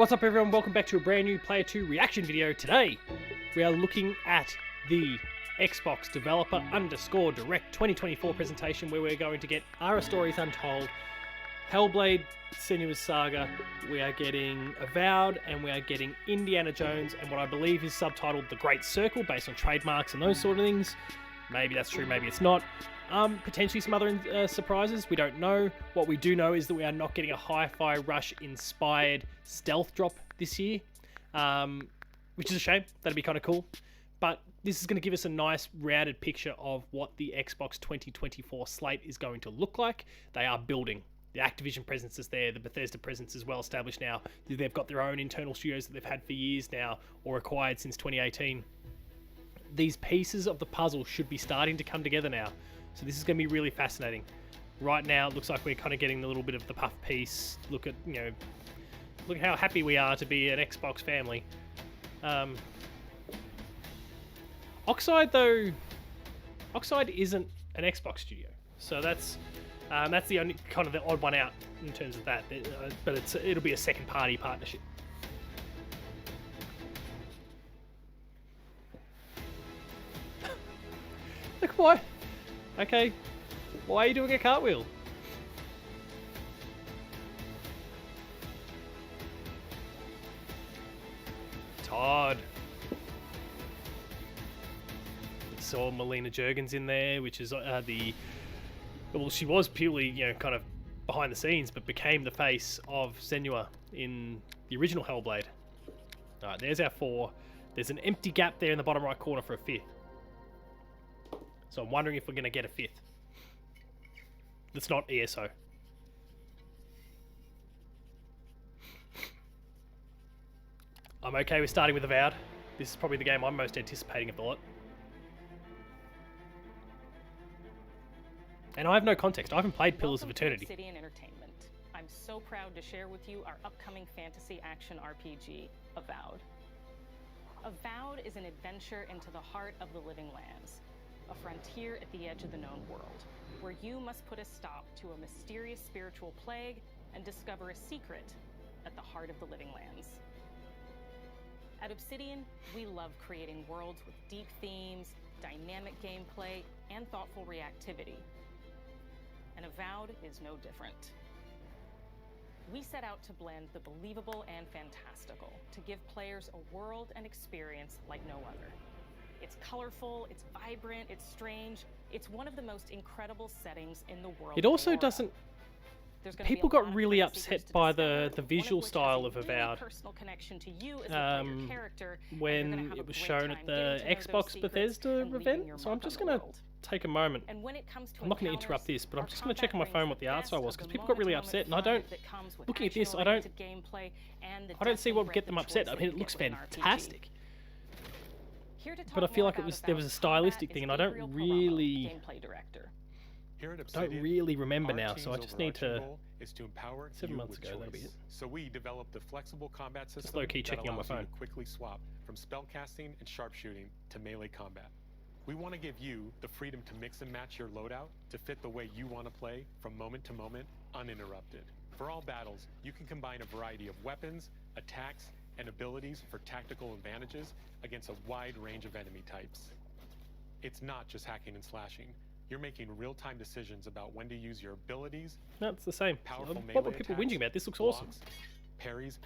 What's up everyone, welcome back to a brand new Player 2 reaction video. Today, we are looking at the Xbox Developer _ Direct 2024 presentation where we're going to get Ara Stories Untold, Hellblade Senua's Saga, we are getting Avowed, and we are getting Indiana Jones, and what I believe is subtitled The Great Circle based on trademarks and those sort of things. Maybe that's true, maybe it's not. Potentially some other surprises, we don't know. What we do know is that we are not getting a Hi-Fi Rush inspired stealth drop this year, which is a shame. That'd be kind of cool. But this is going to give us a nice rounded picture of what the Xbox 2024 slate is going to look like. They are building. The Activision presence is there, the Bethesda presence is well established now. They've got their own internal studios that they've had for years now, or acquired since 2018. These pieces of the puzzle should be starting to come together now. So this is going to be really fascinating. Right now, it looks like we're kind of getting a little bit of the puff piece. Look at, look at how happy we are to be an Xbox family. Oxide, though, Oxide isn't an Xbox studio, so that's the only kind of the odd one out in terms of that. But it'll be a second party partnership. Look, why? Okay, why are you doing a cartwheel? Todd. Saw Melina Juergens in there, which is well, she was purely, kind of behind the scenes, but became the face of Senua in the original Hellblade. Alright, there's our 4. There's an empty gap there in the bottom right corner for a 5th. So I'm wondering if we're going to get a 5th. That's not ESO. I'm okay with starting with Avowed. This is probably the game I'm most anticipating of the lot. And I have no context. I haven't played Pillars of Eternity. Obsidian Entertainment. I'm so proud to share with you our upcoming fantasy action RPG, Avowed. Avowed is an adventure into the heart of the Living Lands. A frontier at the edge of the known world, where you must put a stop to a mysterious spiritual plague and discover a secret at the heart of the Living Lands. At Obsidian, we love creating worlds with deep themes, dynamic gameplay, and thoughtful reactivity. And Avowed is no different. We set out to blend the believable and fantastical to give players a world and experience like no other. It's colorful, it's vibrant, it's strange. It's one of the most incredible settings in the world. It also doesn't... People got really upset by the visual style of Avowed when it was shown at the Xbox Bethesda event. So I'm just going to take a moment. I'm not going to interrupt this, but I'm just going to check on my phone what the art style was, because people got really upset, and I don't... Looking at this, I don't see what would get them upset. I mean, it looks fantastic. But I feel like there was a stylistic thing, and I don't really remember now, so I just need to... Is to empower 7 months ago, that'll be it. So we developed the flexible combat system just low-key checking on my phone. To quickly swap from spellcasting and sharpshooting to melee combat. We want to give you the freedom to mix and match your loadout to fit the way you want to play from moment to moment, uninterrupted. For all battles, you can combine a variety of weapons, attacks, and abilities for tactical advantages against a wide range of enemy types. It's not just hacking and slashing. You're making real-time decisions about when to use your abilities. No, it's the same. Powerful What were people whinging about? This looks awesome. Blocks, parries,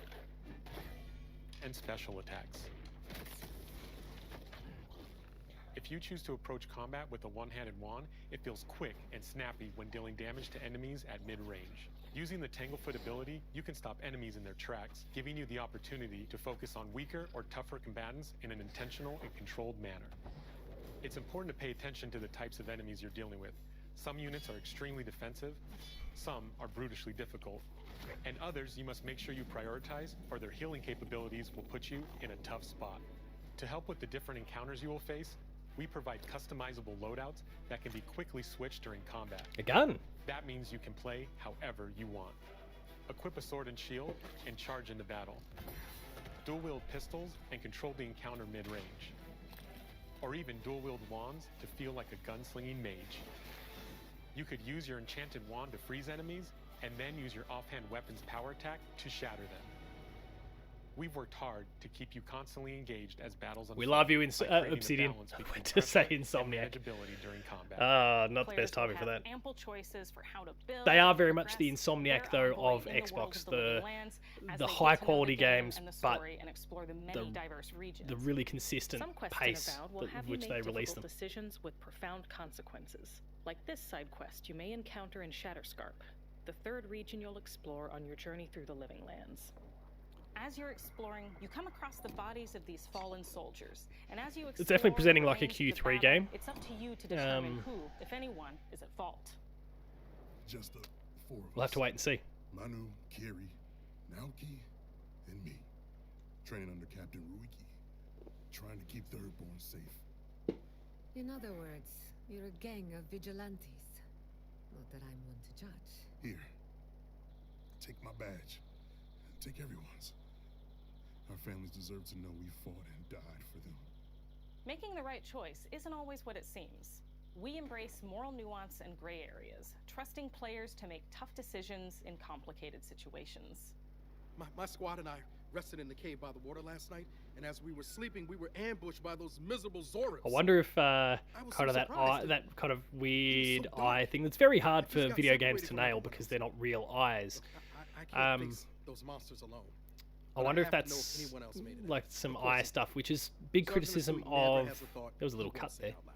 and special attacks. If you choose to approach combat with a one-handed wand, it feels quick and snappy when dealing damage to enemies at mid-range. Using the Tanglefoot ability, you can stop enemies in their tracks, giving you the opportunity to focus on weaker or tougher combatants in an intentional and controlled manner. It's important to pay attention to the types of enemies you're dealing with. Some units are extremely defensive, some are brutishly difficult, and others you must make sure you prioritize, or their healing capabilities will put you in a tough spot. To help with the different encounters you will face, we provide customizable loadouts that can be quickly switched during combat. A gun? That means you can play however you want. Equip a sword and shield and charge into battle. Dual-wield pistols and control the encounter mid-range. Or even dual-wield wands to feel like a gunslinging mage. You could use your enchanted wand to freeze enemies, and then use your offhand weapon's power attack to shatter them. We've worked hard to keep you constantly engaged as battles unfold. We love you, by creating a Obsidian. balance I between went to pressure say and Insomniac. manageability during combat. Not the Players best will timing for have that. ample choices for how to build They are and very much the progress Insomniac, their though, envoy of in the world Xbox. of the Living Lands as The they get high to know quality the game games, and the but story and explore the many diverse regions. the really consistent Some quests pace in Avowed will that, have which you they make release difficult them. decisions with profound consequences, like this side quest you may encounter in Shatterscarp, the third region you'll explore on your journey through the Living Lands. As you're exploring, you come across the bodies of these fallen soldiers, and as you explore definitely presenting the like a remains of the Q3 battle, game. it's up to you to determine who, if anyone, is at fault. Just the four of us. We'll have to wait and see. Manu, Kiri, Naoki, and me. Training under Captain Ruiki. Trying to keep Thirdborn safe. In other words, you're a gang of vigilantes. Not that I'm one to judge. Here. Take my badge. Take everyone's. Our families deserve to know we fought and died for them. Making the right choice isn't always what it seems. We embrace moral nuance and gray areas, trusting players to make tough decisions in complicated situations. My squad and I rested in the cave by the water last night, and as we were sleeping, we were ambushed by those miserable Zorus. I wonder if was kind of so that surprised. that kind of weird dark. eye thing that's very hard I just for got video games separated to from nail everyone because else. they're not real eyes. I can't Um, face those monsters alone. I But wonder if have to know that's anyone else made it. like some Of course eye it- stuff, which is big Sergeant criticism Asui never of. has a thought There was a little he cut won't say there. out loud.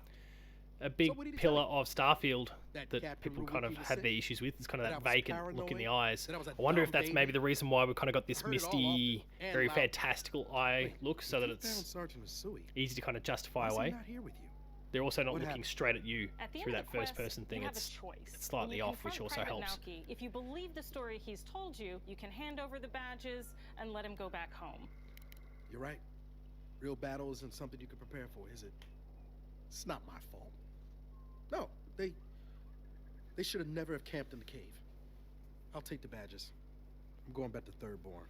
A big what did he pillar tell of Starfield That that Captain people kind of Ruiki was had sick? their issues with. It's kind of That that I was vacant look in the paranoid? eyes. That I was a I wonder if dumb that's maybe baby? the reason why we've kind of got this I heard it all misty, often and very loud. fantastical eye Wait, look, so if that you it's found Sergeant Asui, easy to kind of justify why is he away. not here with you? They're also not What looking happened? straight at you At the through end that of the first quest, person thing. you have It's a choice. it's slightly When you off, which confront also Private helps. Naoki, if you believe the story he's told you, you can hand over the badges and let him go back home. You're right. Real battle isn't something you can prepare for, is it? It's not my fault. No, they should have never have camped in the cave. I'll take the badges. I'm going back to Thirdborn.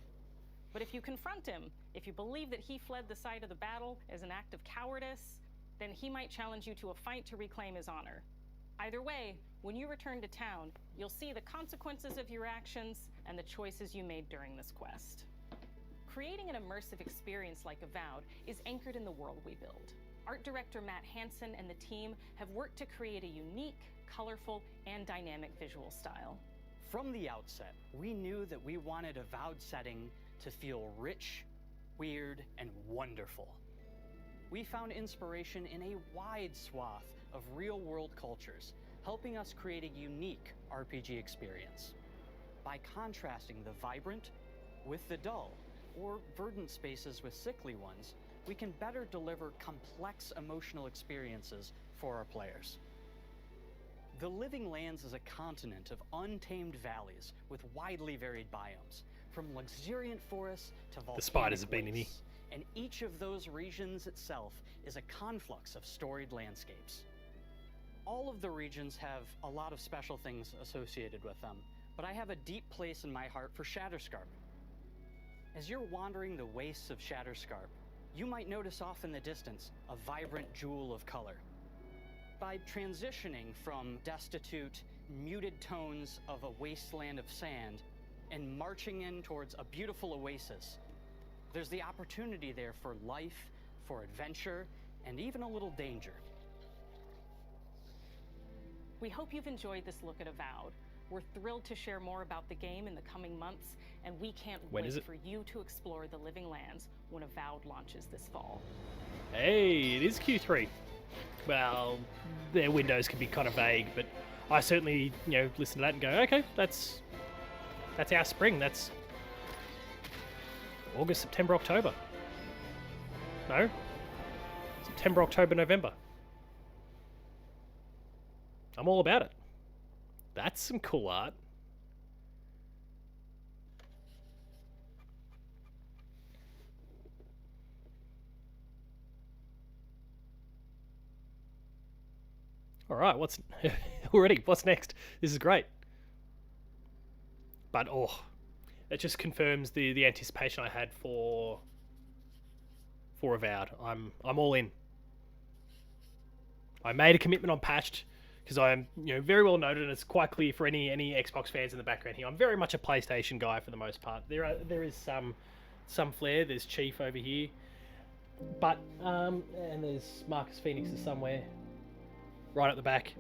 But if you confront him, if you believe that he fled the site of the battle as an act of cowardice, then he might challenge you to a fight to reclaim his honor. Either way, when you return to town, you'll see the consequences of your actions and the choices you made during this quest. Creating an immersive experience like Avowed is anchored in the world we build. Art director Matt Hansen and the team have worked to create a unique, colorful, and dynamic visual style. From the outset, we knew that we wanted Avowed setting to feel rich, weird, and wonderful. We found inspiration in a wide swath of real-world cultures, helping us create a unique RPG experience. By contrasting the vibrant with the dull, or verdant spaces with sickly ones, we can better deliver complex emotional experiences for our players. The Living Lands is a continent of untamed valleys with widely varied biomes, from luxuriant forests to volcanic spiders have been in here. wastes, and each of those regions itself is a conflux of storied landscapes. All of the regions have a lot of special things associated with them, but I have a deep place in my heart for Shatterscarp. As you're wandering the wastes of Shatterscarp, you might notice off in the distance a vibrant jewel of color. By transitioning from destitute, muted tones of a wasteland of sand and marching in towards a beautiful oasis, there's the opportunity there for life, for adventure, and even a little danger. We hope you've enjoyed this look at Avowed. We're thrilled to share more about the game in the coming months, and we can't When wait is it? for you to explore the Living Lands when Avowed launches this fall. Hey, it is Q3. Well, their windows can be kind of vague, but I certainly, listen to that and go, okay, that's our spring. That's August, September, October. No? September, October, November. I'm all about it. That's some cool art. All right, what's already? What's next? This is great. But it just confirms the anticipation I had for Avowed. I'm all in. I made a commitment on Patched because I am very well noted, and it's quite clear for any Xbox fans in the background here. I'm very much a PlayStation guy for the most part. There is some some flair. There's Chief over here, but and there's Marcus Phoenix is somewhere right at the back.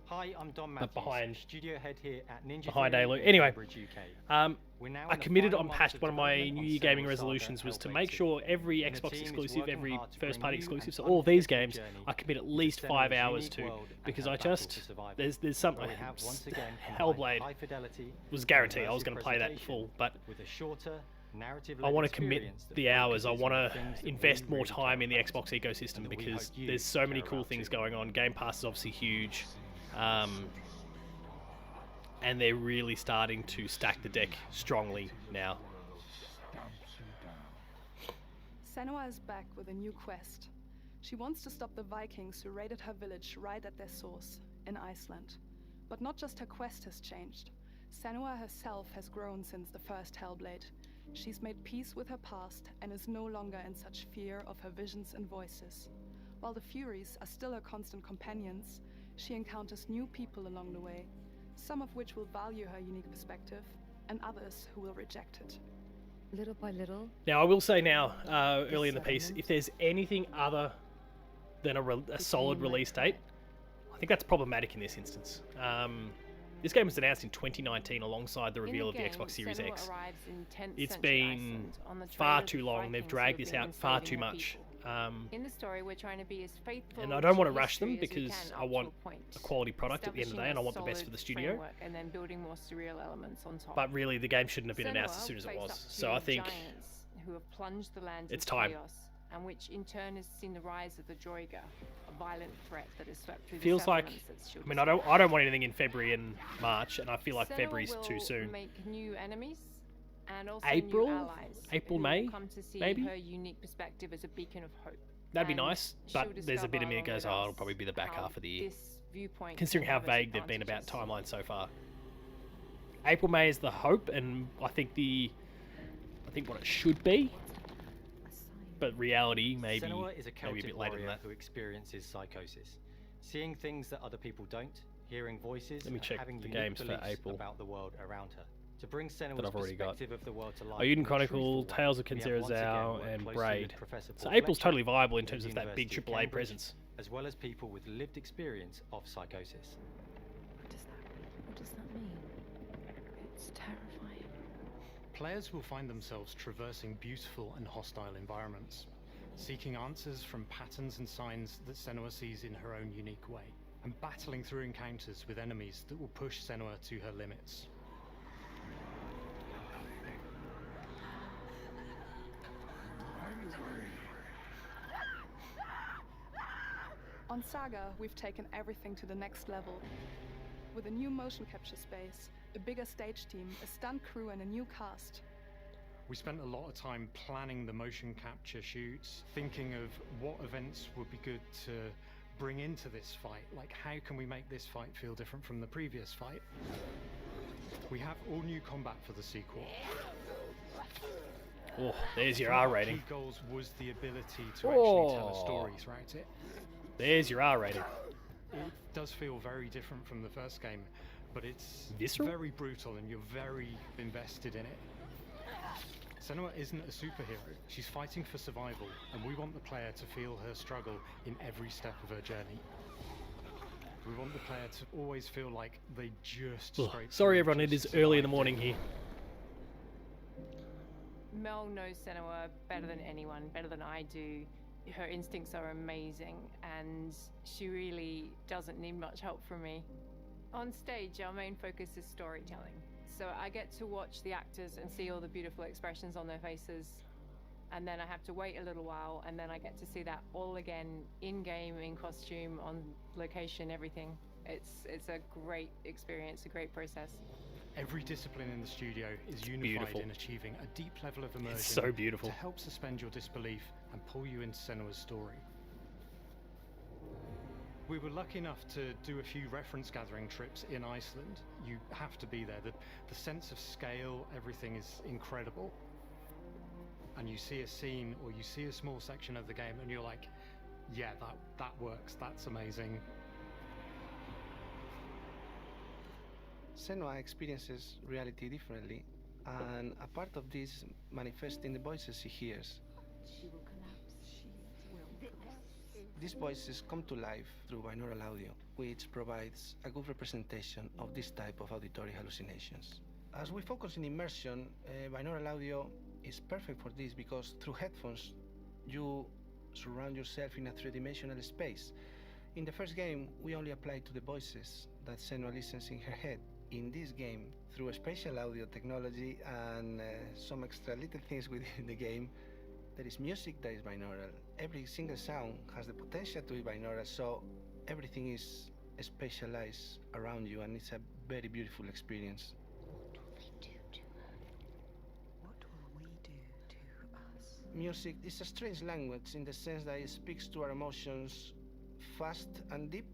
Hi, I'm Don Matthews, behind- studio head here at Ninja behind Theory ALU. in Anyway, Cambridge, UK. We're now I in the committed final on months past of one of my development New on Year gaming Senua's resolutions saga, was to Hellblade make 2. sure every And the Xbox team is exclusive, working every hard to first bring party you exclusive, so an all of these unforgettable games, journey I commit at into least Senua's 5 hours unique to, world and because her I battle just for survival. there's something. Where we have once again Hellblade high fidelity, was guaranteed I was immersive going to play that in presentation full, but with a shorter, narrative I want to commit the hours. I want to invest more time in the Xbox ecosystem and that we because hope you there's so many care cool about things too. going on. Game Pass is obviously huge, and they're really starting to stack the deck strongly now. Senua is back with a new quest. She wants to stop the Vikings who raided her village right at their source, in Iceland. But not just her quest has changed. Senua herself has grown since the first Hellblade. She's made peace with her past and is no longer in such fear of her visions and voices. While the Furies are still her constant companions, she encounters new people along the way, some of which will value her unique perspective, and others who will reject it. Little by little, Now, I will say now, early in the piece, if there's anything other than a solid release date, I think that's problematic in this instance. This game was announced in 2019 alongside the reveal of the Xbox Series X. It's been far too long. They've dragged this out far too much. In the story, we're trying to be as faithful And I don't want to to rush them history as we because can I up want to point, a quality product at the end of the day, and I want the best for the studio. framework and then building more surreal elements on top. But really, the game shouldn't have been announced as Senua soon as it faced was. up to So I think giants who have plunged the land it's into time. chaos, and which in turn has seen the rise of the Droiga, a violent threat that has swept through feels the like. settlements that she'll I mean, I don't want anything in February and March, and I feel like Senua February's too will soon. Make new enemies and also April? new allies April, who will May, come to see maybe? her unique perspective as a beacon of hope. That'd be And nice, she'll but there's a bit of me that discover goes, along oh, with it'll us probably be the back how half of the year. this viewpoint Considering can how have its vague they've been about advantages. timelines so far. April, May is the hope, and I think what it should be, but reality maybe Senua is a maybe a Celtic bit later than warrior that. who experiences psychosis, seeing things that other people don't, hearing voices, Let me and check having the unique games for beliefs April about the world around her. To bring Senua's that I've already got. perspective of the world to life Ayuden in a Chronicle, truthful Tales of way, we have once again Kinzera worked and closely Braid. with Professor So Paul April's Fletcher totally viable in of terms the of that big University of AAA Cambridge, presence. as well as people with lived experience of psychosis. What does that mean? It's terrifying. Players will find themselves traversing beautiful and hostile environments, seeking answers from patterns and signs that Senua sees in her own unique way, and battling through encounters with enemies that will push Senua to her limits. On Saga, we've taken everything to the next level. With a new motion capture space, a bigger stage team, a stunt crew, and a new cast. We spent a lot of time planning the motion capture shoots, thinking of what events would be good to bring into this fight. Like, how can we make this fight feel different from the previous fight? We have all new combat for the sequel. Oh, there's your One R of our rating. Key goals was the ability to actually tell a story throughout it. There's your R rating. It does feel very different from the first game, but it's Visceral? very brutal and you're very invested in it. Senua isn't a superhero. She's fighting for survival, and we want the player to feel her struggle in every step of her journey. We want the player to always feel like they just Ugh, scraped sorry through everyone, it just is to early in the survive. morning here. Mel knows Senua better than anyone, better than I do. Her instincts are amazing, and she really doesn't need much help from me. On stage, our main focus is storytelling. So I get to watch the actors and see all the beautiful expressions on their faces, and then I have to wait a little while, and then I get to see that all again in-game, in costume, on location, everything. It's a great experience, a great process. Every discipline in the studio is unified beautiful. in achieving a deep level of immersion so beautiful. to help suspend your disbelief and pull you into Senua's story. We were lucky enough to do a few reference gathering trips in Iceland. You have to be there. The sense of scale, everything is incredible. And you see a scene or you see a small section of the game and you're like, yeah, that works, that's amazing. Senua experiences reality differently, and a part of this manifests in the voices he hears. These voices come to life through binaural audio, which provides a good representation of this type of auditory hallucinations. As we focus in immersion, binaural audio is perfect for this because through headphones you surround yourself in a three-dimensional space. In the first game, we only applied to the voices that Senua listens in her head. In this game, through spatial audio technology and some extra little things within the game, there is music that is binaural. Every single sound has the potential to be binaural, so everything is spatialized around you, and it's a very beautiful experience. Music is a strange language in the sense that it speaks to our emotions fast and deep.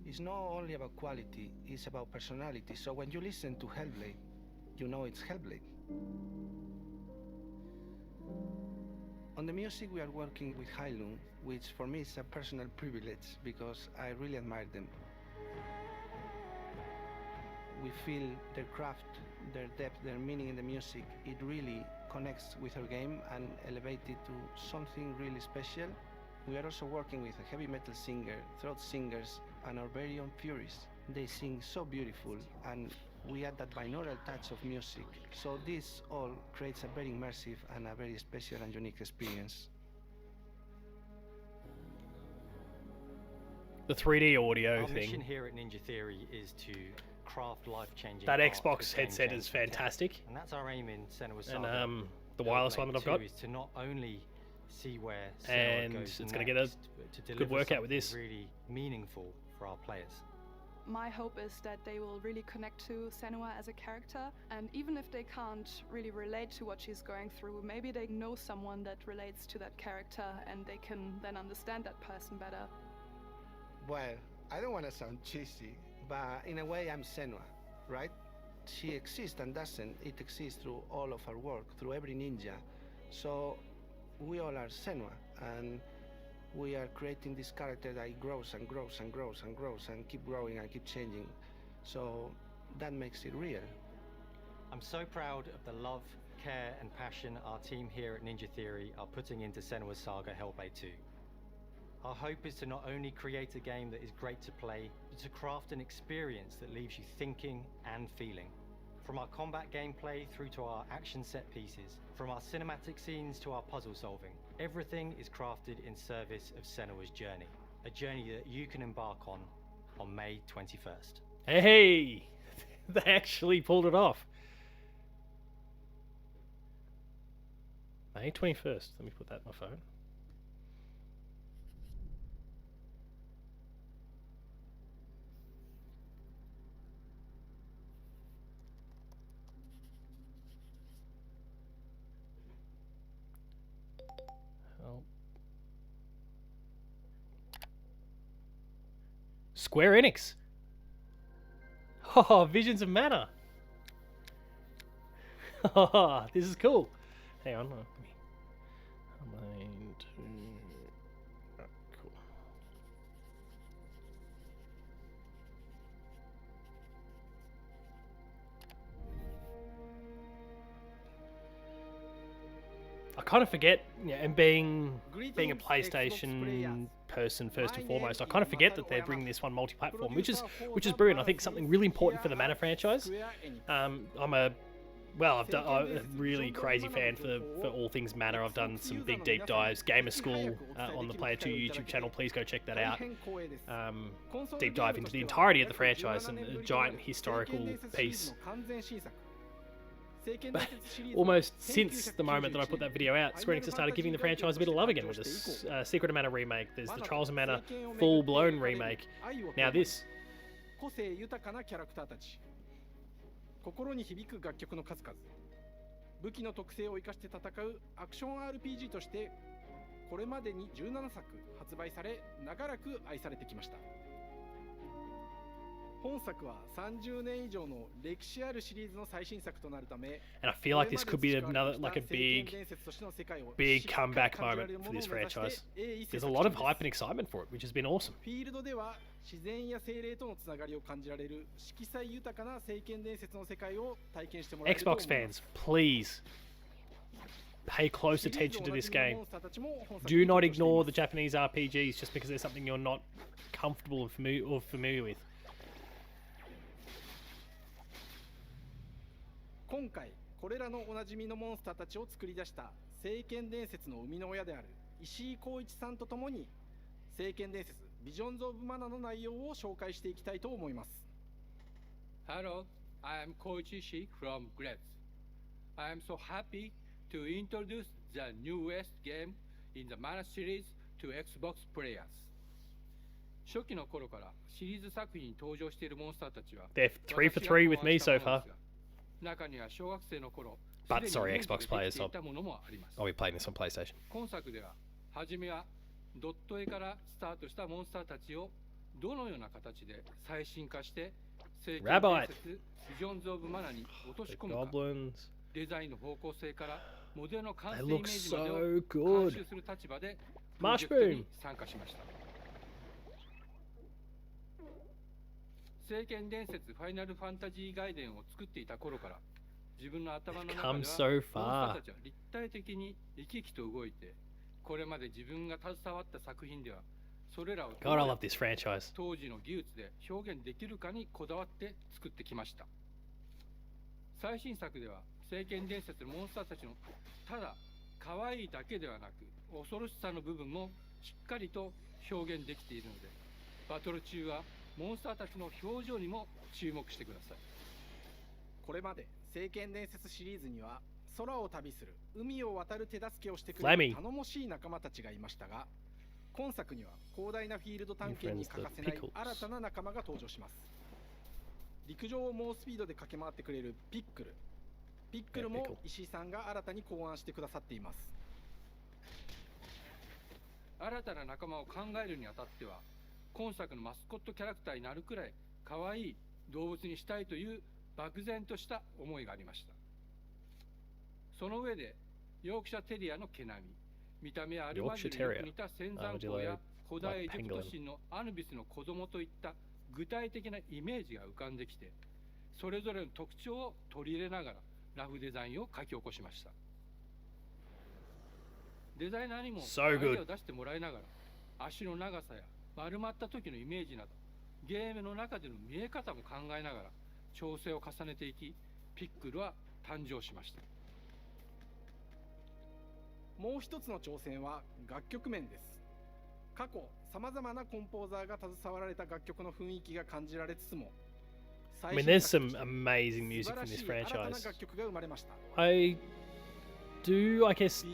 It's not only about quality, it's about personality. So when you listen to Hellblade, you know it's Hellblade. On the music, we are working with Heilung, which for me is a personal privilege because I really admire them. We feel their craft, their depth, their meaning in the music. It really connects with our game and elevates it to something really special. We are also working with a heavy metal singer, throat singers, and our very own Furies. They sing so beautiful, and we add that binaural touch of music. So this all creates a very immersive and a very special and unique experience. The 3D audio Our thing. mission here at Ninja Theory is to craft life-changing That art Xbox with headset game-changing is fantastic. tech. And that's our aim in Senua And Saga. the wireless one that I've got. Is to not only see where Senua And goes it's going to get a next, but to good deliver workout with something this. really meaningful for our players. My hope is that they will really connect to Senua as a character, and even if they can't really relate to what she's going through, maybe they know someone that relates to that character and they can then understand that person better. Well, I don't want to sound cheesy, but in a way I'm Senua, right? She exists and doesn't. It exists through all of our work, through every ninja. So we all are Senua, and we are creating this character that grows and grows and grows and grows and keep growing and keep changing. So that makes it real. I'm so proud of the love, care and passion our team here at Ninja Theory are putting into Senua Saga Hellblade 2. Our hope is to not only create a game that is great to play, but to craft an experience that leaves you thinking and feeling. From our combat gameplay through to our action set pieces, from our cinematic scenes to our puzzle solving, everything is crafted in service of Senua's journey. A journey that you can embark on May 21st. Hey! They actually pulled it off. May 21st. Let me put that in my phone. Square Enix. Oh, Visions of Mana. Oh, this is cool. Hang on. Cool. I kind of forget, and being a PlayStation person first and foremost, I kind of forget that they're bringing this one multi-platform, which is brilliant. I think something really important for the Mana franchise. I'm a really crazy fan for all things Mana. I've done some big deep dives. Gamer School on the Player 2 YouTube channel. Please go check that out. Deep dive into the entirety of the franchise and a giant historical piece. But almost since the moment that I put that video out, Square Enix has started giving the franchise a bit of love again with this Secret of Mana remake. There's the Trials of Mana full-blown remake. Now this. 心に響く楽曲の数々。武器の特性を生かして戦うアクション RPG としてこれまでに17作発売され長らく愛されてきました。本作は30年以上の歴史あるシリーズの最新作となるため、 And I feel like this could be another, like a big comeback moment for this franchise. There's a lot of hype and excitement for it, which has been awesome. フィールドでは自然や精霊とのつながりを感じられる色彩豊かな聖剣伝説の世界を体験してもらえると思い Xbox ます。 fans, please pay close attention to this game. Do not ignore the Japanese RPGs just because there's something you're not comfortable and familiar with. 今回これらのおなじみのモンスターたちを作り出した聖剣伝説の生みの親である石井浩一さんとともに聖剣伝説ビジョンズ・オブ・マナの内容を紹介していきたいと思います。 Hello, I am Koichi Ishii from Grabs. I am so happy to introduce the newest game in the Mana series to Xbox players. 初期の頃からシリーズ作品に登場しているモンスターたちは They're 3 for 3 with me so far. 中には小学生の頃 But sorry, Xbox players, すでにイメージができていたものもあります。 I'll be playing this on PlayStation. 今作では初めはドット絵からスタートしたモンスターたちをどのような形で最新化して聖剣伝説ビジョンズ・オブ・マナに落とし込むか、デザインの方向性からモデルの完成イメージまでを監修する立場でプロジェクトに参加しました。聖剣伝説ファイナルファンタジー外伝を作っていた頃から自分の頭の中ではモンスターたちは立体的に生き生きと動いて、これまで自分が携わった作品ではそれらを God, I love this franchise. 当時の技術で表現できるかにこだわって作ってきました。最新作では聖剣伝説のモンスターたちのただ可愛いだけではなく恐ろしさの部分もしっかりと表現できているので、バトル中はモンスターたちの表情にも注目してください。これまで聖剣伝説シリーズには空を旅する海を渡る手助けをしてくれる頼もしい仲間たちがいましたが、今作には広大なフィールド探検に欠かせない新たな仲間が登場します。陸上を猛スピードで駆け回ってくれるピックル。ピックルも石井さんが新たに考案してくださっています。新たな仲間を考えるにあたっては、今作のマスコットキャラクターになるくらい可愛い動物にしたいという漠然とした思いがありました。その上でヨークシャテリアの毛並み、見た目はアルマジルによく似た仙山公や古代エジプト神のアヌビスの子供といった具体的なイメージが浮かんできて、それぞれの特徴を取り入れながらラフデザインを書き起こしました。デザイナーにもアイデアを出してもらいながら、足の長さや丸まった時のイメージなどゲームの中での見え方も考えながら調整を重ねていき、ピックルは誕生しました。もう一つの挑戦は楽曲面です。過去さまざまなコンポーザーが携わられた楽曲の雰囲気が感じられつつも、 I mean, there's some amazing music from this franchise. 楽曲が生まれました。 I do, I guess,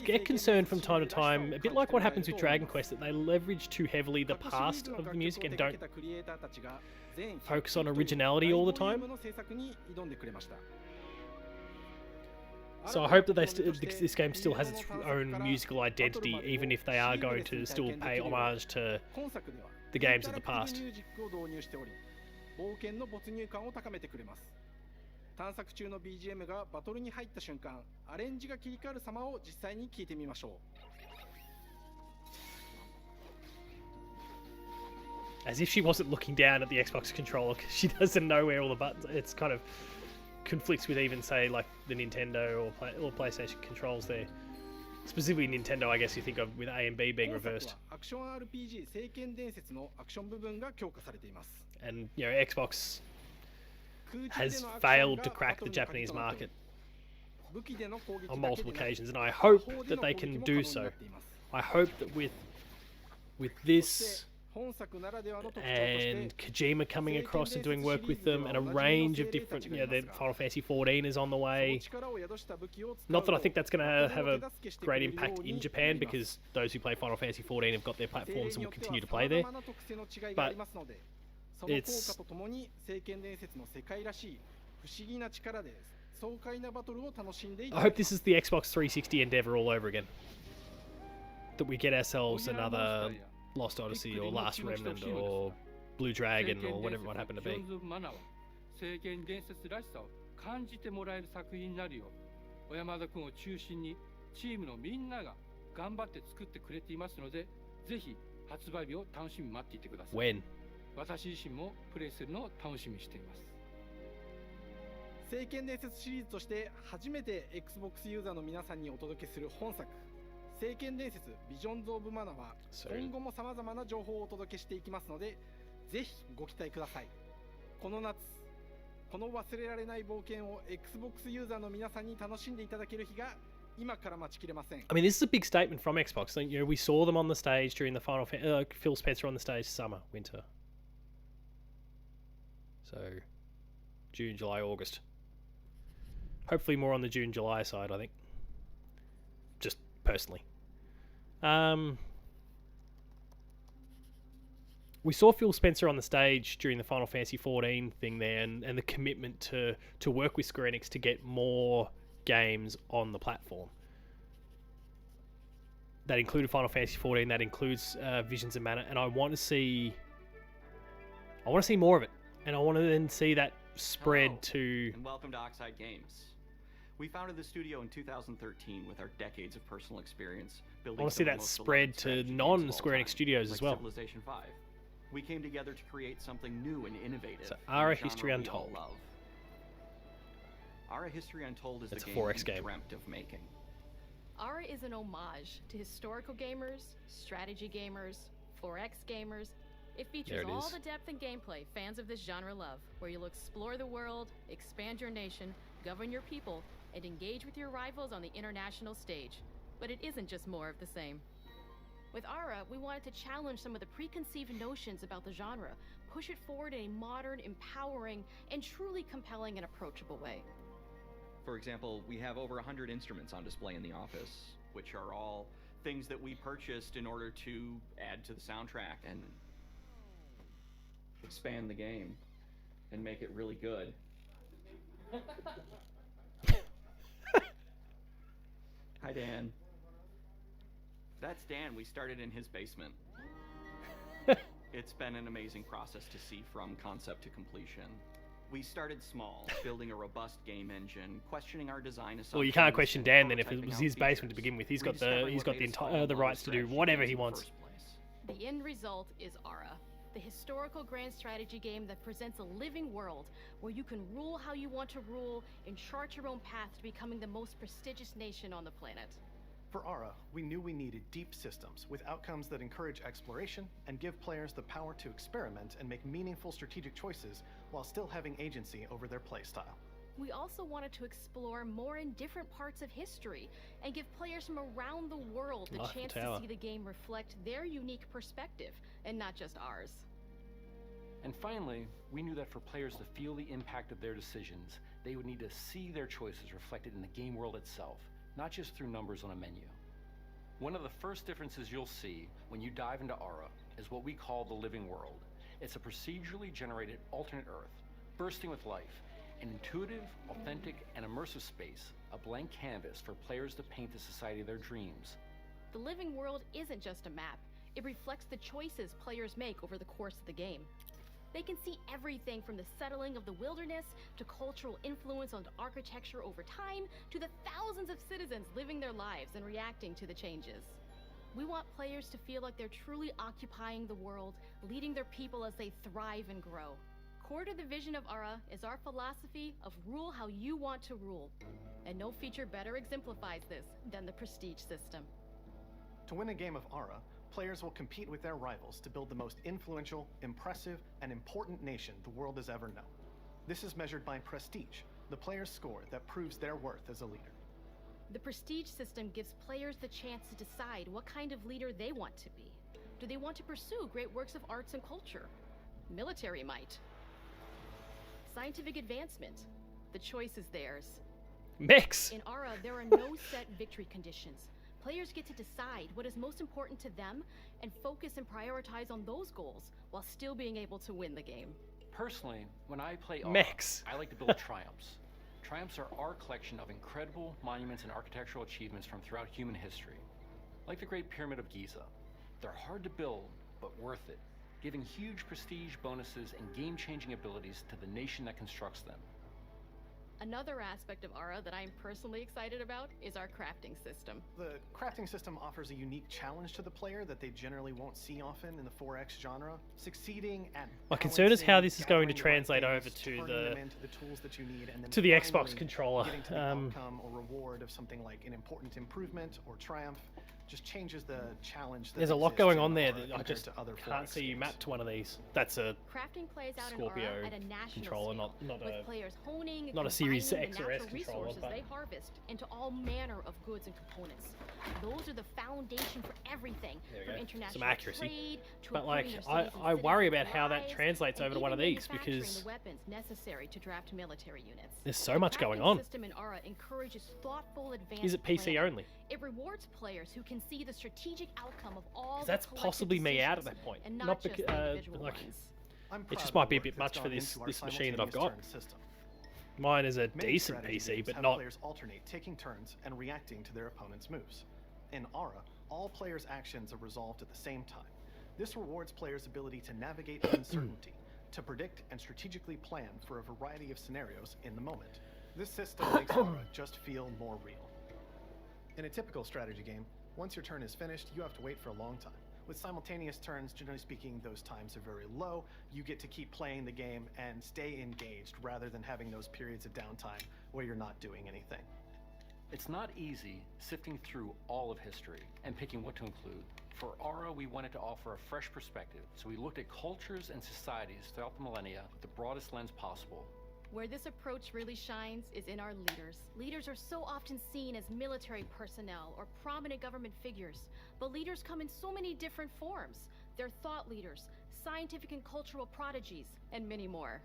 get concerned from time to time, a bit like what happens with Dragon Quest, that they leverage too heavily the past of the music and don't focus on originality all the time. So I hope that this game still has its own musical identity, even if they are going to still pay homage to the games of the past. 冒険の没入感を高めてくれます。探索中の BGM がバトルに入った瞬間、アレンジが切り替わる様を実際に聞いてみましょう。As if she wasn't looking down at the Xbox controller, because she doesn't know where all the buttons. It's kind of conflicts with even say like the Nintendo or PlayStation controls there. Specifically Nintendo, I guess you think of with A and B being reversed. アクション RPG 聖剣伝説のアクション部分が強化されています。And you know, Xbox has failed to crack the Japanese market on multiple occasions, and I hope that they can do so. I hope that with this and Kojima coming across and doing work with them, and a range of different, you know, the Final Fantasy XIV is on the way. Not that I think that's going to have a great impact in Japan, because those who play Final Fantasy XIV have got their platforms and will continue to play there. But it's I hope this is the Xbox 360 endeavor all over again. That we get ourselves another Lost Odyssey or Last Remnant or Blue Dragon or whatever it might happen to be. 聖剣伝説らしさを感じてもらえる作品になるよう、小山田君を中心にチームのみんなが頑張って作ってくれていますので、ぜひ発売日を楽しみに待っていてください。When? 私自身もプレイするのを楽しみにしています。聖剣伝説シリーズとして初めて Xbox ユーザーの皆さんにお届けする本作聖剣伝説ビジョンズ・オブ・マナは今後も様々な情報をお届けしていきますので、ぜひご期待ください。この夏、この忘れられない冒険を Xbox ユーザーの皆さんに楽しんでいただける日が今から待ちきれません。I mean, this is a big statement from Xbox. You know, we saw them on the stage during the final Phil Spencer on the stage summer, winter. So, June, July, August. Hopefully more on the June, July side, I think. Just personally. We saw Phil Spencer on the stage during the Final Fantasy XIV thing there, and the commitment to work with Square Enix to get more games on the platform. That included Final Fantasy XIV, that includes Visions of Mana, and I want to see more of it, and I want to then see that spread to. And welcome to Oxide Games. We founded the studio in 2013 with our decades of personal experience building. I want to see that spread to non-Square Enix studios like as well. Civilization 5. We came together to create something new and innovative. So, Ara History Untold. Ara History Untold is it's the a game 4X we game. dreamt of making. Ara is an homage to historical gamers, strategy gamers, 4X gamers. It features all the depth and gameplay fans of this genre love, where you'll explore the world, expand your nation, govern your people, and engage with your rivals on the international stage. But it isn't just more of the same. With Ara, we wanted to challenge some of the preconceived notions about the genre, push it forward in a modern, empowering, and truly compelling and approachable way. For example, we have over 100 instruments on display in the office, which are all things that we purchased in order to add to the soundtrack and expand the game and make it really good. Hi, Dan. That's Dan. We started in his basement. It's been an amazing process to see from concept to completion. We started small, building a robust game engine, questioning our design assumptions. Well, you can't question Dan then if it was his basement to begin with. He's got the rights to do whatever he wants. The end result is Ara, the historical grand strategy game that presents a living world where you can rule how you want to rule and chart your own path to becoming the most prestigious nation on the planet. For Ara, we knew we needed deep systems with outcomes that encourage exploration and give players the power to experiment and make meaningful strategic choices while still having agency over their playstyle. We also wanted to explore more in different parts of history and give players from around the world the chance to see the game reflect their unique perspective and not just ours. And finally, we knew that for players to feel the impact of their decisions, they would need to see their choices reflected in the game world itself, not just through numbers on a menu. One of the first differences you'll see when you dive into Ara is what we call the living world. It's a procedurally generated alternate Earth, bursting with life, an intuitive, authentic, and immersive space, a blank canvas for players to paint the society of their dreams. The living world isn't just a map. It reflects the choices players make over the course of the game. They can see everything from the settling of the wilderness to cultural influence on architecture over time to the thousands of citizens living their lives and reacting to the changes. We want players to feel like they're truly occupying the world, leading their people as they thrive and grow. Core to the vision of Ara is our philosophy of rule how you want to rule. And no feature better exemplifies this than the Prestige system. To win a game of Ara, players will compete with their rivals to build the most influential, impressive, and important nation the world has ever known. This is measured by Prestige, the player's score that proves their worth as a leader. The Prestige system gives players the chance to decide what kind of leader they want to be. Do they want to pursue great works of arts and culture? Military might? Scientific advancement? The choice is theirs. Mix! In Ara, there are no set victory conditions. Players get to decide what is most important to them and focus and prioritize on those goals while still being able to win the game. Personally, when I play Ara, Mix. I like to build triumphs. Triumphs are our collection of incredible monuments and architectural achievements from throughout human history. Like the Great Pyramid of Giza. They're hard to build, but worth it. giving huge prestige bonuses and game-changing abilities to the nation that constructs them. Another aspect of Ara that I'm personally excited about is our crafting system. The crafting system offers a unique challenge to the player that they generally won't see often in the 4X genre. Succeeding at my concern is how this is going to gathering translate the right over things, to turning the them into the tools that you need, and then to the Xbox finally controller. getting to the outcome or reward of something like an important improvement or triumph. Just changes the challenge. There's a lot going on there that I just can't see you map to one of these. That's a Crafting plays out Scorpio in Ara at a national controller, scale, not with a players honing and not a Series combining X the or S natural controller, resources but they harvest into all manner of goods and components. Those are the foundation for everything, There we from go. international Some accuracy. trade to But like, improving their cities and I worry citizens' about how that lives, translates and over to one of even these manufacturing because the weapons necessary to draft military units. there's so much The going crafting on. system in Ara encourages thoughtful advanced Is it PC planning. only? It rewards players who can see the strategic outcome of all 'Cause the that's collective possibly me out at decisions, that point. and Not not just bec- individual like, ones. I'm it proud just of might the be a work bit that's much for gone this into our this machine that I've simultaneous got. turn system. Mine is a Many decent strategy PC, games but have not. players alternate taking turns and reacting to their opponent's moves. In Ara, all players' actions are resolved at the same time. This rewards players' ability to navigate uncertainty, to predict and strategically plan for a variety of scenarios in the moment. This system makes Ara just feel more real. In a typical strategy game, once your turn is finished, you have to wait for a long time. With simultaneous turns, generally speaking, those times are very low. You get to keep playing the game and stay engaged rather than having those periods of downtime where you're not doing anything. It's not easy sifting through all of history and picking what to include. For Ara, we wanted to offer a fresh perspective, so we looked at cultures and societies throughout the millennia with the broadest lens possible. Where this approach really shines is in our leaders. Leaders are so often seen as military personnel or prominent government figures, but leaders come in so many different forms. They're thought leaders, scientific and cultural prodigies, and many more.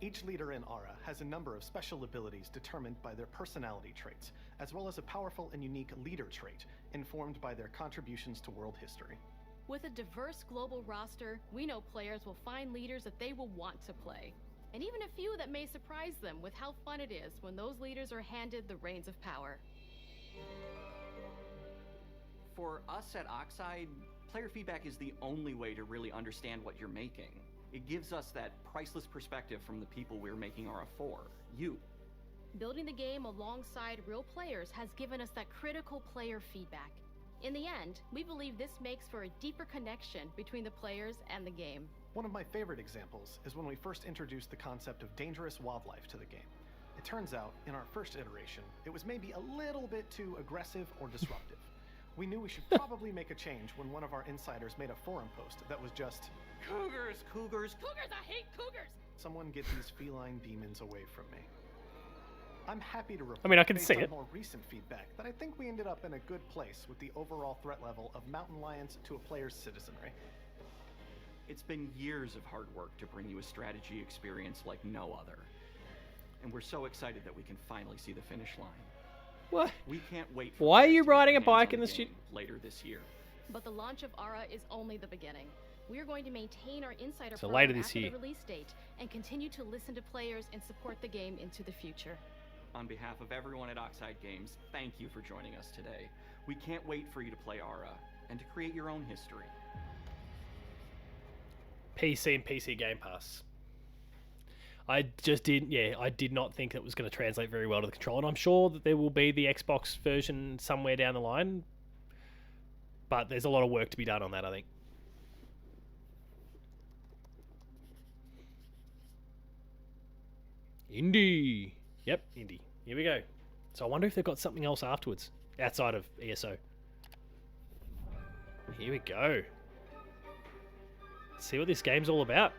Each leader in Ara has a number of special abilities determined by their personality traits, as well as a powerful and unique leader trait informed by their contributions to world history. With a diverse global roster, we know players will find leaders that they will want to play. And even a few that may surprise them with how fun it is when those leaders are handed the reins of power. For us at Oxide, player feedback is the only way to really understand what you're making. It gives us that priceless perspective from the people we're making Ara for, you. Building the game alongside real players has given us that critical player feedback. In the end, we believe this makes for a deeper connection between the players and the game. One of my favorite examples is when we first introduced the concept of dangerous wildlife to the game. It turns out, in our first iteration, it was maybe a little bit too aggressive or disruptive. We knew we should probably make a change when one of our insiders made a forum post that was just, Cougars, cougars, Cougars, I hate cougars! Someone get these feline demons away from me. I'm happy to report, I mean, I can based see on it. more recent feedback, that I think we ended up in a good place with the overall threat level of mountain lions to a player's citizenry. It's been years of hard work to bring you a strategy experience like no other. And we're so excited that we can finally see the finish line. What? We can't wait for Why are players you to get riding a their hands bike on in the the game studio? later this year. But the launch of Ara is only the beginning. We are going to maintain our insider So program later this after year. the release date and continue to listen to players and support the game into the future. On behalf of everyone at Oxide Games, thank you for joining us today. We can't wait for you to play Ara and to create your own history. PC and PC Game Pass. I did not think it was going to translate very well to the controller, and I'm sure that there will be the Xbox version somewhere down the line, but there's a lot of work to be done on that, I think. Indie. Yep, indie. Here we go. So I wonder if they've got something else afterwards, outside of ESO. Here we go. Let's see what this game's all about.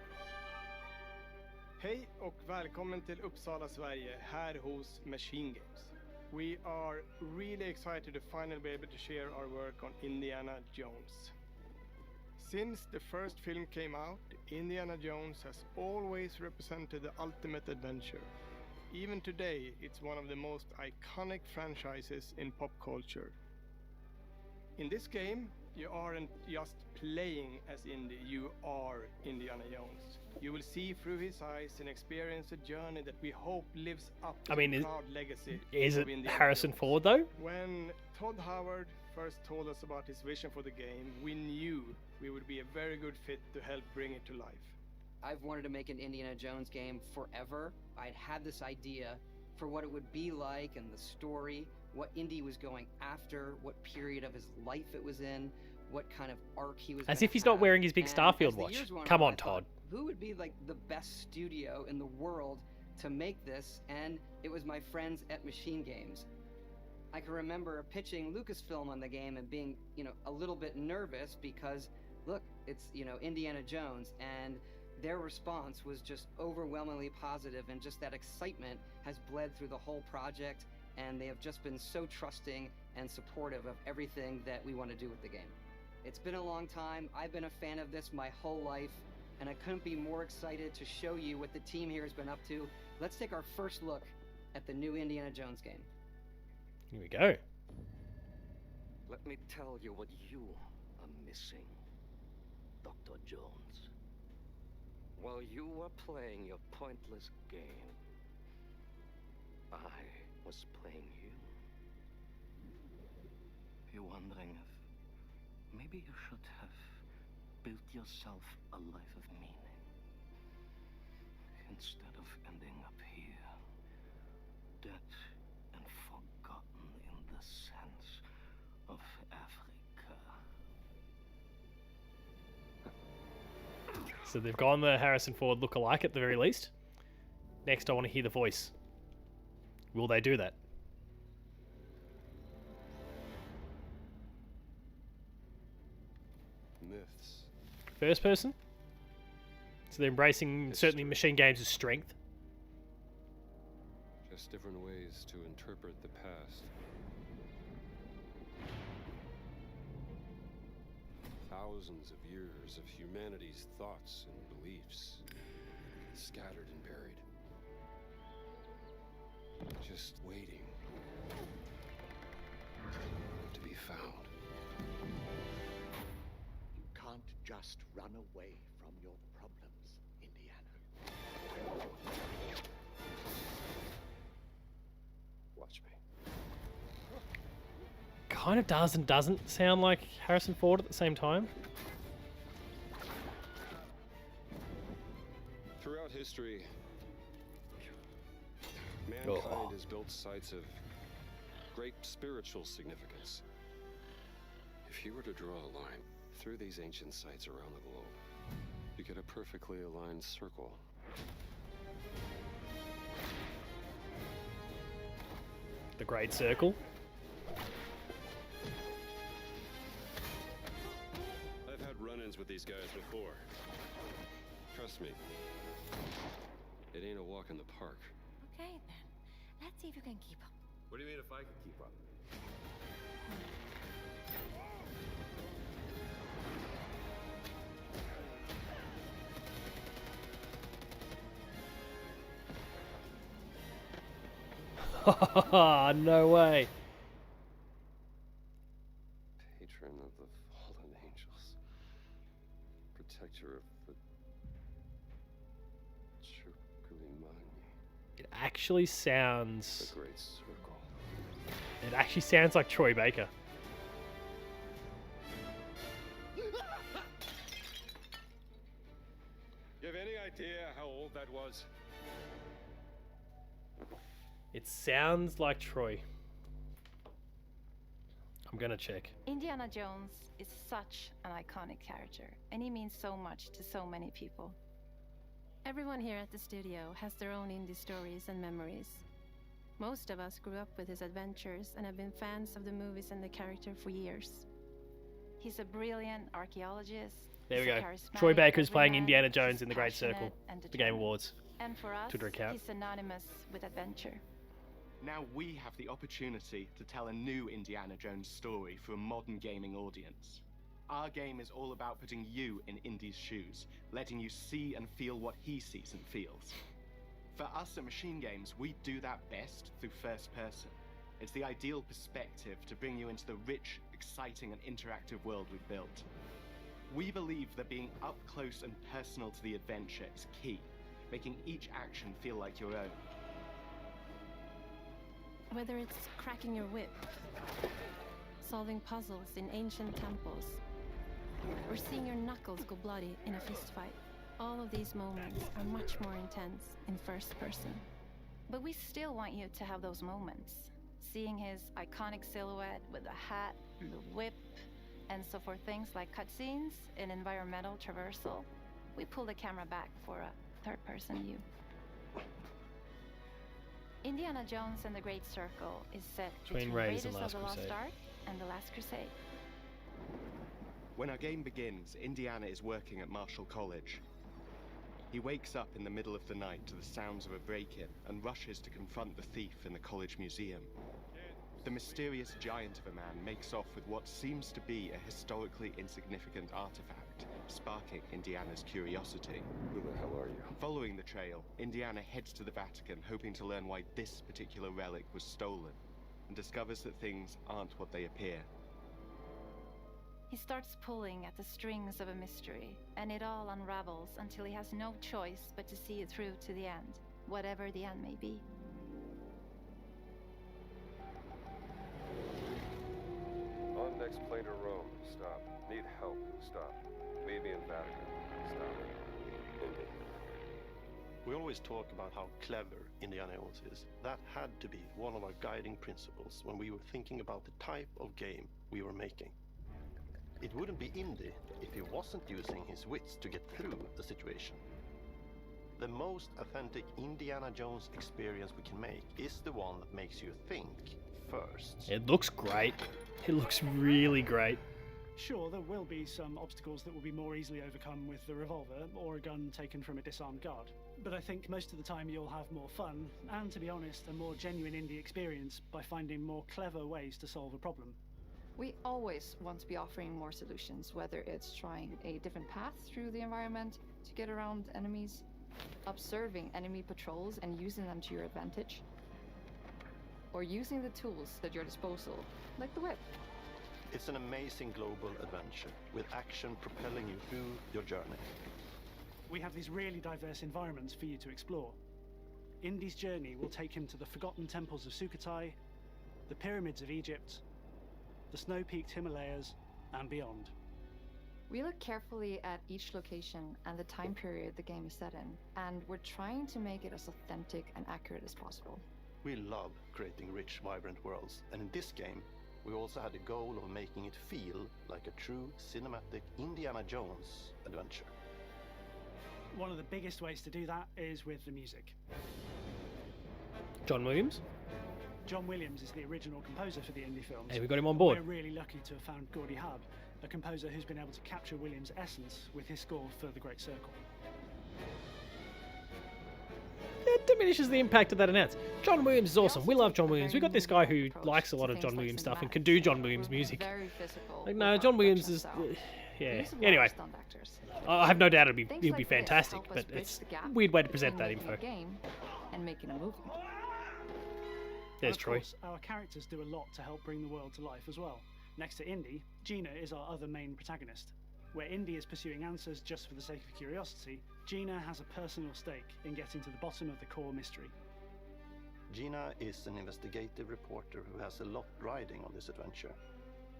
Hej och välkommen till Uppsala, Sverige, här hos Machine Games. We are really excited to finally be able to share our work on Indiana Jones. Since the first film came out, Indiana Jones has always represented the ultimate adventure. Even today, it's one of the most iconic franchises in pop culture. In this game, you aren't just playing as Indy, you are Indiana Jones. You will see through his eyes and experience a journey that we hope lives up to I mean, the proud legacy is of it Indiana Harrison Jones. Ford though? When Todd Howard first told us about his vision for the game, we knew we would be a very good fit to help bring it to life. I've wanted to make an Indiana Jones game forever. I'd had this idea for what it would be like and the story, what Indy was going after, what period of his life it was in, what kind of arc he was. As gonna if he's not have. wearing his big And Starfield as the watch. years went Come on, I thought, Todd. who would be like the best studio in the world to make this? And it was my friends at Machine Games. I can remember pitching Lucasfilm on the game and being, a little bit nervous because, look, it's, Indiana Jones, and their response was just overwhelmingly positive, and just that excitement has bled through the whole project, and they have just been so trusting and supportive of everything that we want to do with the game. It's been a long time. I've been a fan of this my whole life, and I couldn't be more excited to show you what the team here has been up to. Let's take our first look at the new Indiana Jones game. Here we go. Let me tell you what you are missing, Dr. Jones. While you were playing your pointless game, I was playing you. You're wondering if maybe you should have built yourself a life of meaning instead of ending up here, dead and forgotten in the sands of Africa. So they've gone the Harrison Ford look-alike at the very least. Next, I want to hear the voice. Will they do that? Myths. First person? So they're embracing certainly Machine Games' strength. Just different ways to interpret the past. Thousands of years of humanity's thoughts and beliefs, scattered and buried. Just waiting to be found. You can't just run away from your problems, Indiana. Watch me. Kind of does and doesn't sound like Harrison Ford at the same time. Throughout history, mankind Oh. has built sites of great spiritual significance. If you were to draw a line through these ancient sites around the globe, you get a perfectly aligned circle. The Great Circle. I've had run-ins with these guys before. Trust me, it ain't a walk in the park. Okay, then. Let's see if you can keep up. What do you mean if I can keep up? No way. Patron of the fallen angels. Protector of the Chirkulimani. It actually sounds... The Great Circle. It actually sounds like Troy Baker. You have any idea how old that was? It sounds like Troy. I'm gonna check. Indiana Jones is such an iconic character, and he means so much to so many people. Everyone here at the studio has their own indie stories and memories. Most of us grew up with his adventures and have been fans of the movies and the character for years. He's a brilliant archaeologist. There we he's a go. charismatic Troy Baker's playing everyman, Indiana Jones he's in The Great passionate Circle. and The Game determined. Awards. And for us, Twitter account. he's synonymous with adventure. Now we have the opportunity to tell a new Indiana Jones story for a modern gaming audience. Our game is all about putting you in Indy's shoes, letting you see and feel what he sees and feels. For us at Machine Games, we do that best through first person. It's the ideal perspective to bring you into the rich, exciting and interactive world we've built. We believe that being up close and personal to the adventure is key, making each action feel like your own. Whether it's cracking your whip, solving puzzles in ancient temples, or seeing your knuckles go bloody in a fistfight, all of these moments are much more intense in first person. But we still want you to have those moments. Seeing his iconic silhouette with the hat, the whip, and so for things like cutscenes and environmental traversal, we pull the camera back for a third-person view. Indiana Jones and the Great Circle is set between Raiders of the Lost Ark and The Last Crusade. When our game begins, Indiana is working at Marshall College. He wakes up in the middle of the night to the sounds of a break-in and rushes to confront the thief in the college museum. The mysterious giant of a man makes off with what seems to be a historically insignificant artifact, sparking Indiana's curiosity. Who the hell are you? Following the trail, Indiana heads to the Vatican, hoping to learn why this particular relic was stolen, and discovers that things aren't what they appear. He starts pulling at the strings of a mystery, and it all unravels until he has no choice but to see it through to the end, whatever the end may be. On next plane to Rome. Stop. Need help. Stop. Meet me in Vatican. Stop. Indy. We always talk about how clever Indiana Jones is. That had to be one of our guiding principles when we were thinking about the type of game we were making. It wouldn't be Indy if he wasn't using his wits to get through the situation. The most authentic Indiana Jones experience we can make is the one that makes you think first. It looks great. It looks really great. Sure, there will be some obstacles that will be more easily overcome with the revolver or a gun taken from a disarmed guard. But I think most of the time you'll have more fun, and to be honest, a more genuine indie experience by finding more clever ways to solve a problem. We always want to be offering more solutions, whether it's trying a different path through the environment to get around enemies, observing enemy patrols and using them to your advantage, or using the tools at your disposal, like the whip. It's an amazing global adventure, with action propelling you through your journey. We have these really diverse environments for you to explore. Indy's journey will take him to the forgotten temples of Sukhothai, the pyramids of Egypt, the snow-peaked Himalayas, and beyond. We look carefully at each location and the time period the game is set in, and we're trying to make it as authentic and accurate as possible. We love creating rich, vibrant worlds, and in this game, we also had the goal of making it feel like a true cinematic Indiana Jones adventure. One of the biggest ways to do that is with the music. John Williams? John Williams is the original composer for the Indy films. Hey, we got him on board. We're really lucky to have found Gordy Hub, a composer who's been able to capture Williams' essence with his score for The Great Circle. It diminishes the impact of that announce. John Williams is awesome. We love John Williams. We got this guy who likes a lot of John Williams stuff and can do John Williams music. Like, no, John Williams is... yeah. Anyway, I have no doubt he'll be fantastic, but it's a weird way to present that info. And making a movie. There's Troy. Course, our characters do a lot to help bring the world to life as well. Next to Indy, Gina is our other main protagonist. Where Indy is pursuing answers just for the sake of curiosity, Gina has a personal stake in getting to the bottom of the core mystery. Gina is an investigative reporter who has a lot riding on this adventure.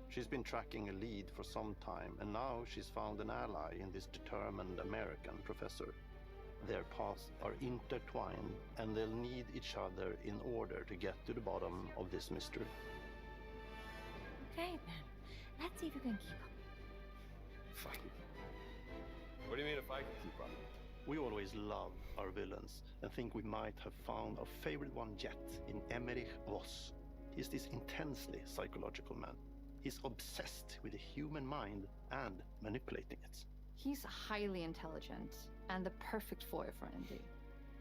She's been tracking a lead for some time, and now she's found an ally in this determined American professor. Their paths are intertwined, and they'll need each other in order to get to the bottom of this mystery. Okay then, let's see if you can keep up. Fuck. What do you mean if I can keep up? We always love our villains and think we might have found our favorite one yet in Emmerich Voss. He's this intensely psychological man. He's obsessed with the human mind and manipulating it. He's highly intelligent and the perfect foil for Indy.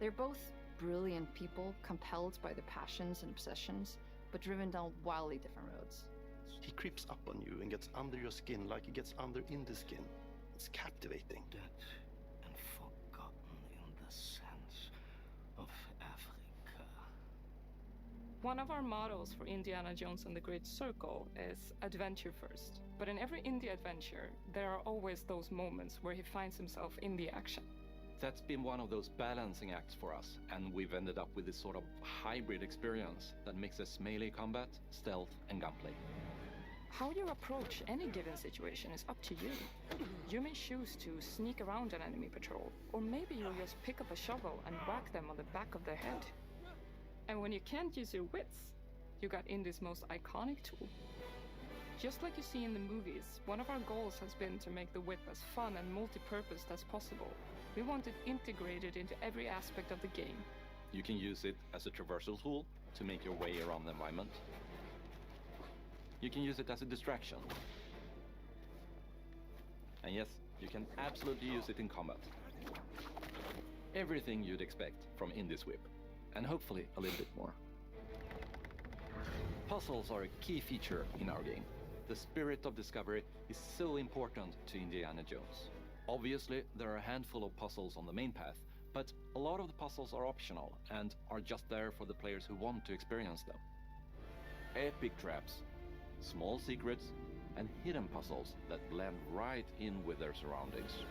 They're both brilliant people, compelled by their passions and obsessions, but driven down wildly different roads. He creeps up on you and gets under your skin like he gets under Indy's skin. It's captivating. Dead and forgotten in the sands of Africa. One of our mottos for Indiana Jones and the Great Circle is adventure first. But in every indie adventure, there are always those moments where he finds himself in the action. That's been one of those balancing acts for us, and we've ended up with this sort of hybrid experience that mixes melee combat, stealth, and gunplay. How you approach any given situation is up to you. You may choose to sneak around an enemy patrol, or maybe you'll just pick up a shovel and whack them on the back of their head. And when you can't use your wits, you got Indie's most iconic tool. Just like you see in the movies, one of our goals has been to make the whip as fun and multi-purposed as possible. We want it integrated into every aspect of the game. You can use it as a traversal tool to make your way around the environment. You can use it as a distraction. And yes, you can absolutely use it in combat. Everything you'd expect from Indie's whip, and hopefully a little bit more. Puzzles are a key feature in our game. The spirit of discovery is so important to Indiana Jones. Obviously, there are a handful of puzzles on the main path, but a lot of the puzzles are optional and are just there for the players who want to experience them. Epic traps, small secrets, and hidden puzzles that blend right in with their surroundings.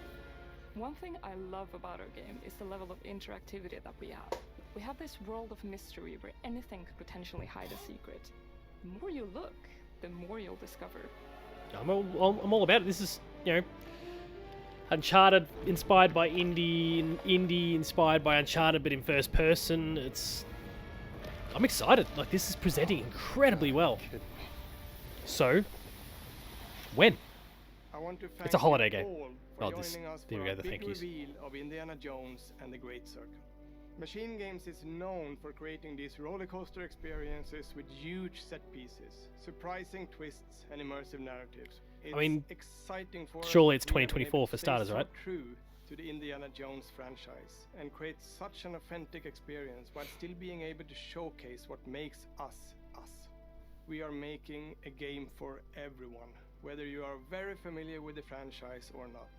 One thing I love about our game is the level of interactivity that we have. We have this world of mystery where anything could potentially hide a secret. The more you look, the more you'll discover. I'm all about it. This is, you know, Uncharted inspired by Indie inspired by Uncharted, but in first person. I'm excited. Like, this is presenting incredibly well. So, when? I want to thank It's a holiday you game. all Oh, for this. joining us There for we our go. The big thank yous. reveal of Indiana Jones and the Great Circle. Machine Games is known for creating these roller coaster experiences with huge set pieces, surprising twists, and immersive narratives. It's mean, exciting for us surely it's that we have been 2024 able for to stay starters, so right? True to the Indiana Jones franchise and create such an authentic experience while still being able to showcase what makes us us. We are making a game for everyone, whether you are very familiar with the franchise or not.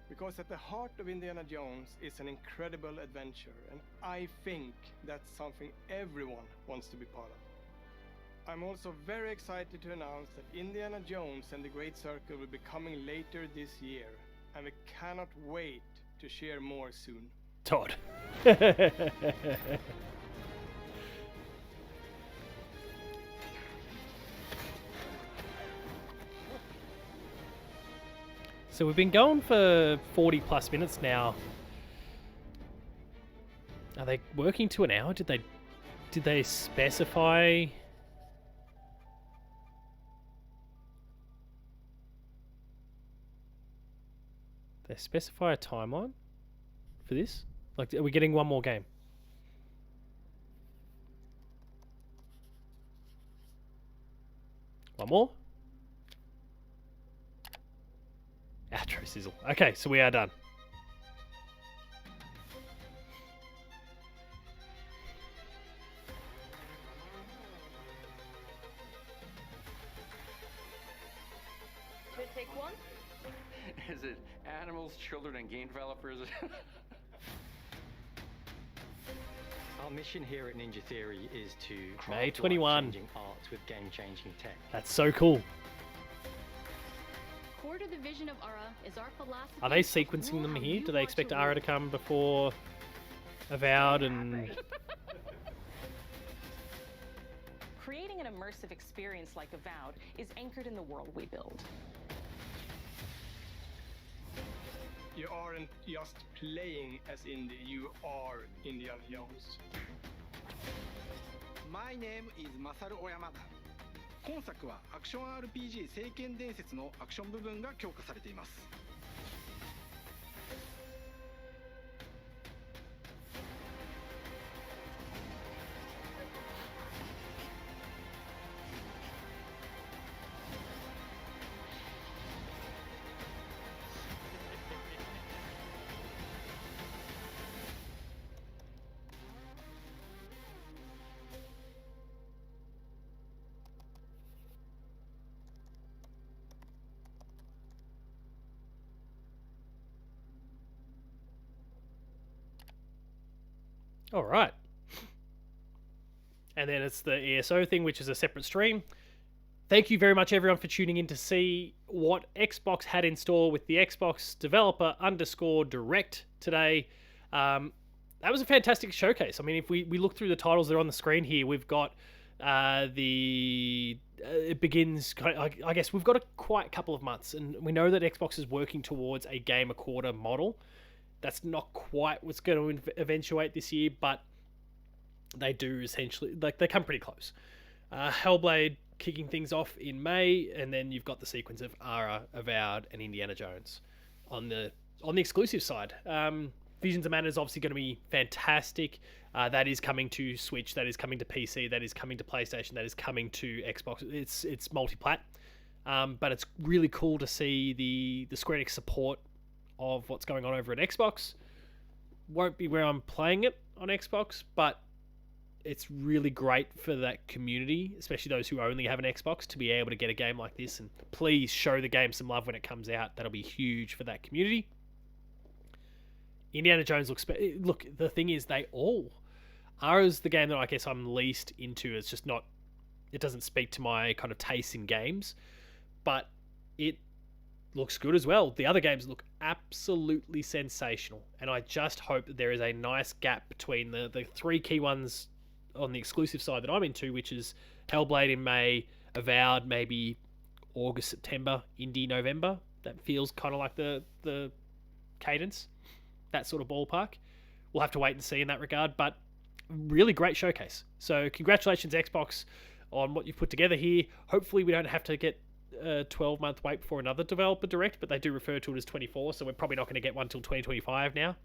Because at the heart of Indiana Jones is an incredible adventure, and I think that's something everyone wants to be part of. I'm also very excited to announce that Indiana Jones and the Great Circle will be coming later this year, and we cannot wait to share more soon. Todd. So we've been going for 40 plus minutes now. Are they working to an hour? Did they specify? They specify a timeline for this? Like, are we getting one more game? One more? Outro sizzle. Okay, so we are done. Should I take one? Is it animals, children, and game developers? Our mission here at Ninja Theory is to May craft 21. life-changing art with game-changing tech. That's so cool. Core to the vision of Ara is our philosophy. Are they sequencing them here? Do they expect Ara to come before Avowed and... Creating an immersive experience like Avowed is anchored in the world we build. You aren't just playing as Indy, you are Indiana Jones. My name is Masaru Oyamada. 今作はアクション RPG 聖剣伝説のアクション部分が強化されています。All right. and then it's the ESO thing, which is a separate stream. Thank you very much, everyone, for tuning in to see what Xbox had in store with the Xbox Developer _Direct today. That was a fantastic showcase. I mean, if we look through the titles that are on the screen here, we've got it begins, I guess we've got quite a couple of months, and we know that Xbox is working towards a game a quarter model. That's not quite what's going to eventuate this year, but they do essentially, they come pretty close. Hellblade kicking things off in May, and then you've got the sequence of Ara, Avowed, and Indiana Jones on the exclusive side. Visions of Mana is obviously going to be fantastic. That is coming to Switch, that is coming to PC, that is coming to PlayStation, that is coming to Xbox. It's multi-plat, but it's really cool to see the Square Enix support of what's going on over at Xbox. Won't be where I'm playing it on Xbox, but it's really great for that community, especially those who only have an Xbox, to be able to get a game like this. And please show the game some love when it comes out. That'll be huge for that community. Indiana Jones looks... Look, the thing is, they all... Ara's the game that I guess I'm least into. It's just not... It doesn't speak to my kind of taste in games. But it looks good as well. The other games look absolutely sensational. And I just hope that there is a nice gap between the three key ones on the exclusive side that I'm into, which is Hellblade in May, Avowed maybe August, September, Indie November. That feels kind of like the cadence, that sort of ballpark. We'll have to wait and see in that regard, but really great showcase. So congratulations, Xbox, on what you've put together here. Hopefully we don't have to get a 12-month wait before another developer direct, but they do refer to it as 24, so we're probably not going to get one until 2025 now.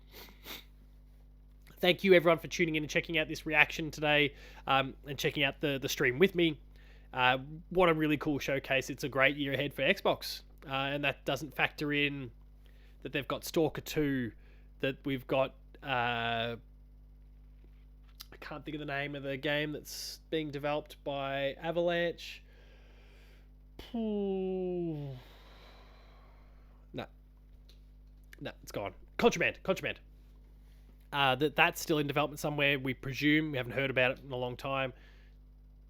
Thank you, everyone, for tuning in and checking out this reaction today, and checking out the stream with me. What a really cool showcase. It's a great year ahead for Xbox, and that doesn't factor in that they've got Stalker 2, that we've got... I can't think of the name of the game that's being developed by Avalanche. No, it's gone. Contraband. That's still in development somewhere, we presume. We haven't heard about it in a long time.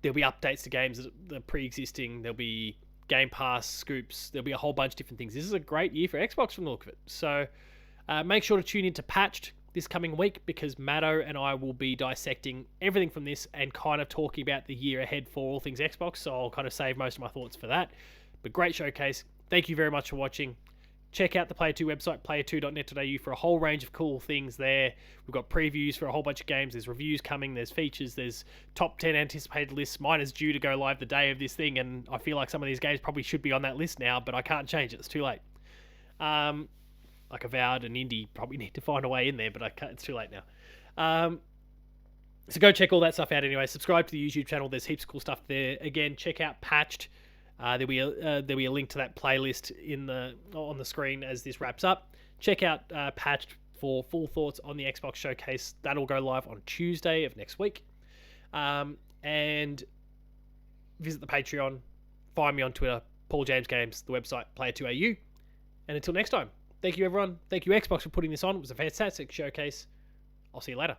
There'll be updates to games that are pre-existing. There'll be Game Pass scoops. There'll be a whole bunch of different things. This is a great year for Xbox from the look of it. So make sure to tune into Patched this coming week, because Matto and I will be dissecting everything from this and kind of talking about the year ahead for all things Xbox. So I'll kind of save most of my thoughts for that. But great showcase. Thank you very much for watching. Check out the Player 2 website, player2.net.au, for a whole range of cool things there. We've got previews for a whole bunch of games. There's reviews coming. There's features. There's top 10 anticipated lists. Mine is due to go live the day of this thing, and I feel like some of these games probably should be on that list now, but I can't change it. It's too late. Like Avowed and Indie probably need to find a way in there, but it's too late now. So go check all that stuff out anyway. Subscribe to the YouTube channel. There's heaps of cool stuff there. Again, check out Patched. There'll be a link to that playlist on the screen as this wraps up. Check out Patched for full thoughts on the Xbox showcase. That'll go live on Tuesday of next week. And visit the Patreon. Find me on Twitter, Paul James Games, the website, Player2AU. And until next time, thank you, everyone. Thank you, Xbox, for putting this on. It was a fantastic showcase. I'll see you later.